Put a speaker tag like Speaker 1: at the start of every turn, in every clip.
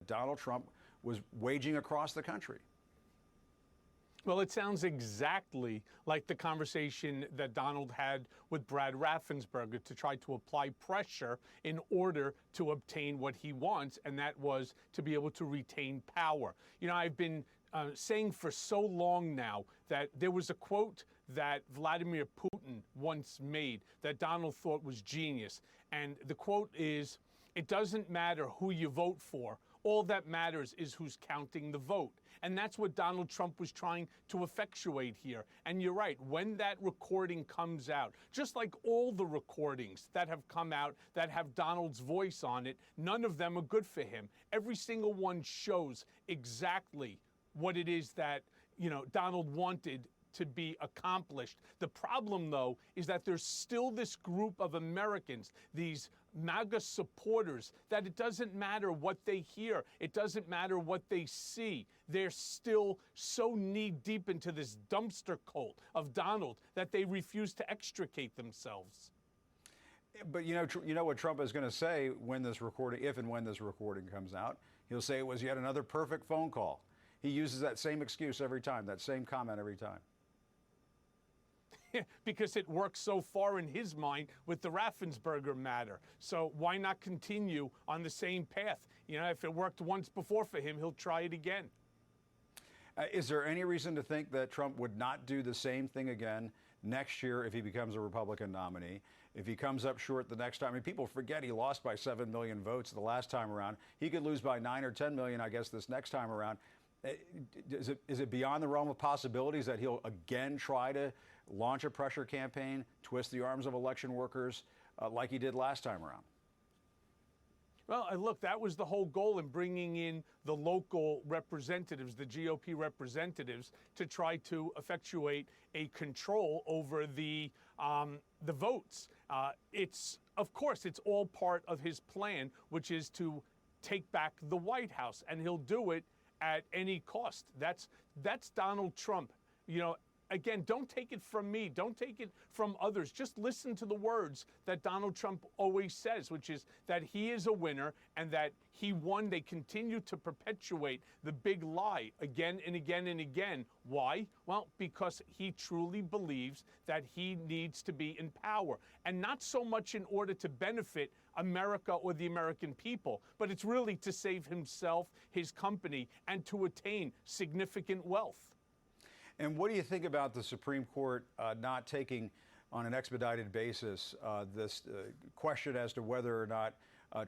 Speaker 1: Donald Trump was waging across the country.
Speaker 2: Well, it sounds exactly like the conversation that Donald had with Brad Raffensperger to try to apply pressure in order to obtain what he wants, and that was to be able to retain power. You know, I've been saying for so long now that there was a quote that Vladimir Putin once made that Donald thought was genius. And the quote is, "It doesn't matter who you vote for. All that matters is who's counting the vote." And that's what Donald Trump was trying to effectuate here. And you're right, when that recording comes out, just like all the recordings that have come out that have Donald's voice on it, none of them are good for him. Every single one shows exactly what it is that, you know, Donald wanted to be accomplished. The problem, though, is that there's still this group of Americans, these MAGA supporters, that it doesn't matter what they hear. It doesn't matter what they see. They're still so knee-deep into this dumpster cult of Donald that they refuse to extricate themselves.
Speaker 1: But you know what Trump is going to say when this recording, if and when this recording comes out, he'll say it was yet another perfect phone call. He uses that same excuse every time, that same comment every time.
Speaker 2: Because it works so far in his mind with the Raffensperger matter. So why not continue on the same path? You know, if it worked once before for him, he'll try it again.
Speaker 1: Is there any reason to think that Trump would not do the same thing again next year if he becomes a Republican nominee? If he comes up short the next time, I mean, people forget he lost by 7 million votes the last time around. He could lose by 9 or 10 million, I guess, this next time around. Is it beyond the realm of possibilities that he'll again try to launch a pressure campaign, twist the arms of election workers like he did last time around?
Speaker 2: Well, look, that was the whole goal in bringing in the local representatives, the GOP representatives, to try to effectuate a control over the votes. Of course, it's all part of his plan, which is to take back the White House, and he'll do it at any cost. That's Donald Trump. You know, again, don't take it from me. Don't take it from others. Just listen to the words that Donald Trump always says, which is that he is a winner and that he won. They continue to perpetuate the big lie again and again and again. Why? Well, because he truly believes that he needs to be in power, and not so much in order to benefit America or the American people, but it's really to save himself, his company, and to attain significant wealth.
Speaker 1: And what do you think about the Supreme Court not taking on an expedited basis this question as to whether or not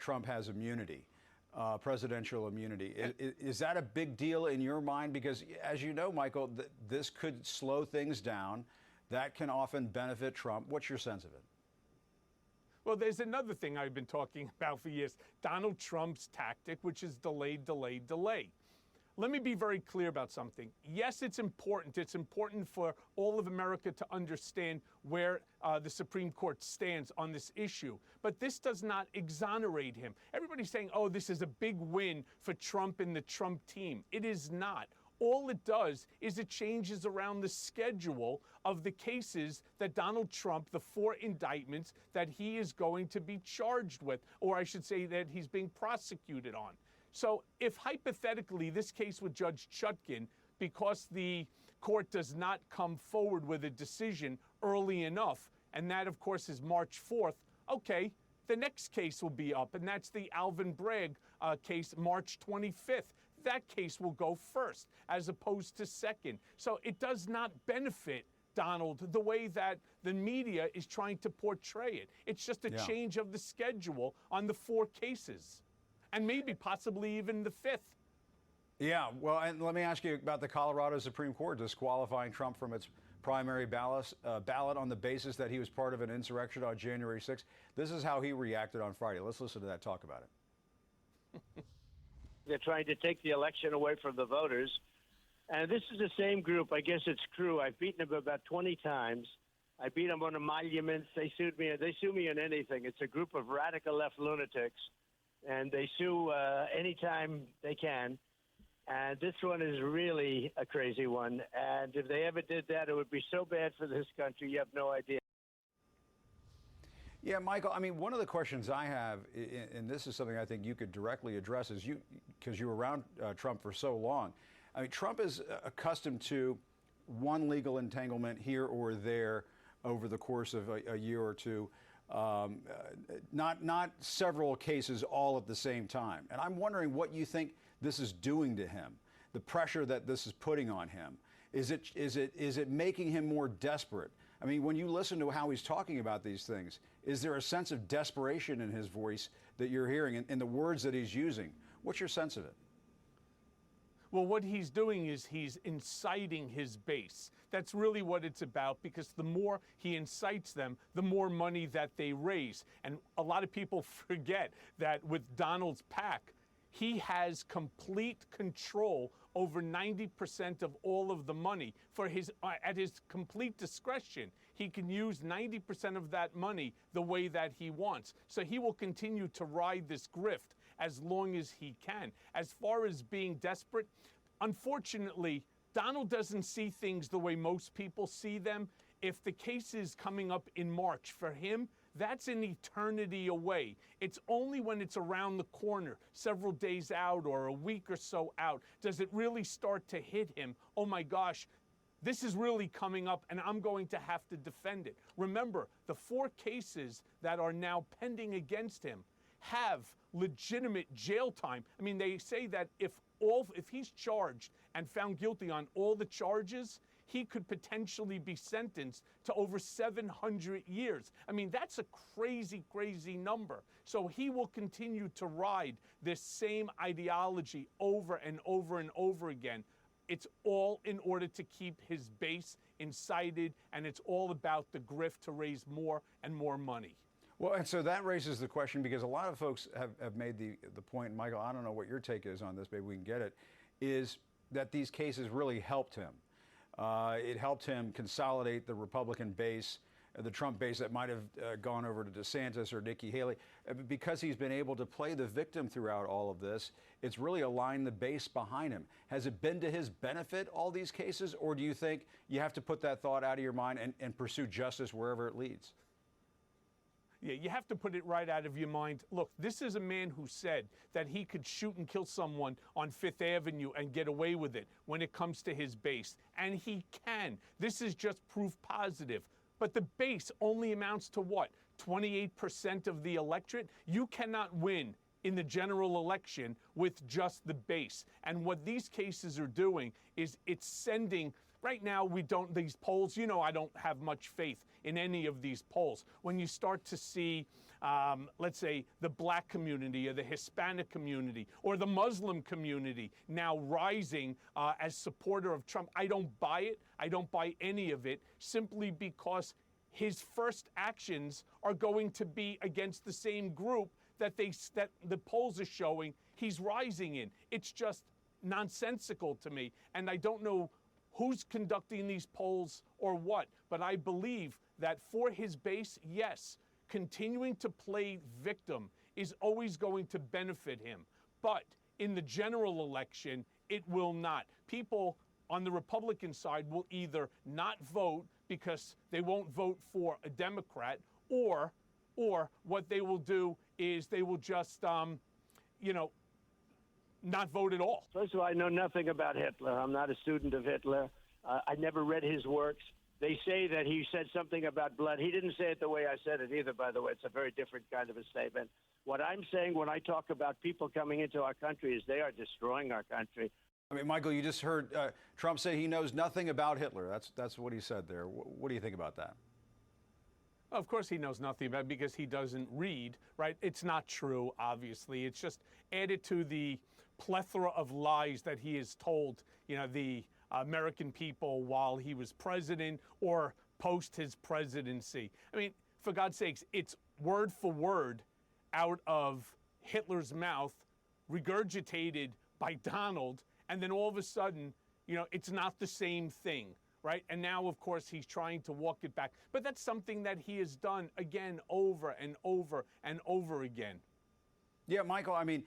Speaker 1: Trump has immunity, presidential immunity? Is that a big deal in your mind? Because, as you know, Michael, this could slow things down. That can often benefit Trump. What's your sense of it?
Speaker 2: Well, there's another thing I've been talking about for years, Donald Trump's tactic, which is delay, delay, delay. Let me be very clear about something. Yes, it's important. It's important for all of America to understand where the Supreme Court stands on this issue. But this does not exonerate him. Everybody's saying, oh, this is a big win for Trump and the Trump team. It is not. All it does is it changes around the schedule of the cases that Donald Trump, the 4 indictments that he is going to be charged with, or I should say that he's being prosecuted on. So if hypothetically this case with Judge Chutkan, because the court does not come forward with a decision early enough, and that, of course, is March 4th, okay, the next case will be up, and that's the Alvin Bragg case, March 25th. That case will go first as opposed to second. So it does not benefit Donald the way that the media is trying to portray it. It's just a change of the schedule on the 4 cases, and maybe possibly even the 5th.
Speaker 1: Yeah, well, and let me ask you about the Colorado Supreme Court disqualifying Trump from its primary ballot on the basis that he was part of an insurrection on January 6th. This is how he reacted on Friday. Let's listen to that. Talk about it.
Speaker 3: They're trying to take the election away from the voters. And this is the same group. I guess it's Crew. I've beaten them about 20 times. I beat them on emoluments. They sue me on anything. It's a group of radical left lunatics, and they sue anytime they can. And this one is really a crazy one. And if they ever did that, it would be so bad for this country, you have no idea.
Speaker 1: Yeah, Michael, I mean, one of the questions I have, and this is something I think you could directly address, is because you were around Trump for so long. I mean, Trump is accustomed to one legal entanglement here or there over the course of a year or two, not several cases all at the same time. And I'm wondering what you think this is doing to him, the pressure that this is putting on him. Is it making him more desperate? I mean, when you listen to how he's talking about these things, is there a sense of desperation in his voice that you're hearing in the words that he's using? What's your sense of it?
Speaker 2: Well, what he's doing is he's inciting his base. That's really what it's about, because the more he incites them, the more money that they raise. And a lot of people forget that with Donald's PAC, he has complete control over 90% of all of the money for at his complete discretion. He can use 90% of that money the way that he wants. So he will continue to ride this grift as long as he can. As far as being desperate, unfortunately, Donald doesn't see things the way most people see them. If the case is coming up in March, for him, that's an eternity away. It's only when it's around the corner, several days out or a week or so out, does it really start to hit him. Oh my gosh, this is really coming up and I'm going to have to defend it. Remember, the 4 cases that are now pending against him have legitimate jail time. I mean, they say that if he's charged and found guilty on all the charges, he could potentially be sentenced to over 700 years. I mean, that's a crazy, crazy number. So he will continue to ride this same ideology over and over and over again. It's all in order to keep his base incited, and it's all about the grift to raise more and more money.
Speaker 1: Well, and so that raises the question, because a lot of folks have made the point, Michael, I don't know what your take is on this, maybe we can get it, is that these cases really helped him. It helped him consolidate the Republican base, the Trump base that might have gone over to DeSantis or Nikki Haley. Because he's been able to play the victim throughout all of this, it's really aligned the base behind him. Has it been to his benefit, all these cases, or do you think you have to put that thought out of your mind and pursue justice wherever it leads?
Speaker 2: Yeah, you have to put it right out of your mind. Look, this is a man who said that he could shoot and kill someone on Fifth Avenue and get away with it when it comes to his base. And he can. This is just proof positive. But the base only amounts to what? 28% of the electorate? You cannot win in the general election with just the base. And what these cases are doing is it's sending. Right now, these polls, I don't have much faith in any of these polls. When you start to see, let's say, the black community or the Hispanic community or the Muslim community now rising as supporter of Trump, I don't buy it. I don't buy any of it, simply because his first actions are going to be against the same group that the polls are showing he's rising in. It's just nonsensical to me, and I don't know who's conducting these polls or what, but I believe that for his base, yes, continuing to play victim is always going to benefit him. But in the general election, it will not. People on the Republican side will either not vote because they won't vote for a Democrat, or what they will do is they will just, not vote at all.
Speaker 3: First of all, I know nothing about Hitler. I'm not a student of Hitler. I never read his works. They say that he said something about blood. He didn't say it the way I said it either, by the way. It's a very different kind of a statement. What I'm saying when I talk about people coming into our country is they are destroying our country.
Speaker 1: I mean, Michael, you just heard Trump say he knows nothing about Hitler. That's what he said there. What do you think about that?
Speaker 2: Of course he knows nothing about it because he doesn't read, right? It's not true, obviously. It's just added to the plethora of lies that he has told, the American people while he was president or post his presidency. I mean, for God's sakes, it's word for word out of Hitler's mouth, regurgitated by Donald, and then all of a sudden, it's not the same thing, right? And now, of course, he's trying to walk it back. But that's something that he has done again, over and over and over again.
Speaker 1: Yeah, Michael, I mean,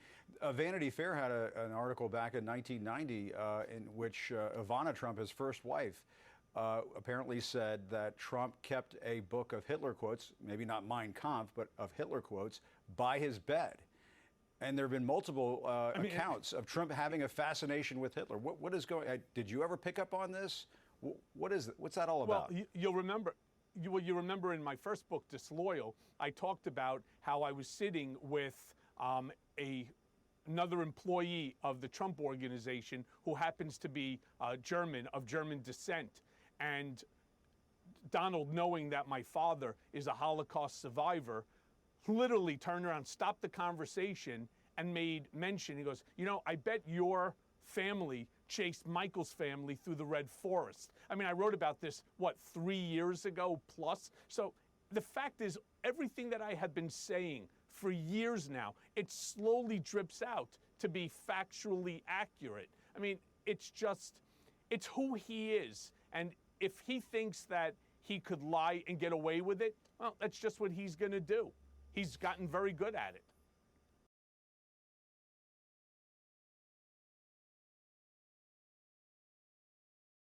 Speaker 1: Vanity Fair had an article back in 1990 in which Ivana Trump, his first wife, apparently said that Trump kept a book of Hitler quotes, maybe not Mein Kampf, but of Hitler quotes, by his bed. And there have been multiple accounts of Trump having a fascination with Hitler. What is going? Did you ever pick up on this? What's that all about?
Speaker 2: Well, you'll remember. You remember in my first book, Disloyal, I talked about how I was sitting with another employee of the Trump organization who happens to be German, of German descent. And Donald, knowing that my father is a Holocaust survivor, literally turned around, stopped the conversation, and made mention. He goes, you know, I bet your family chased Michael's family through the Red Forest. I mean, I wrote about this, 3 years ago plus? So the fact is, everything that I have been saying for years now, it slowly drips out to be factually accurate. I mean, it's who he is. And if he thinks that he could lie and get away with it, well, that's just what he's going to do. He's gotten very good at it.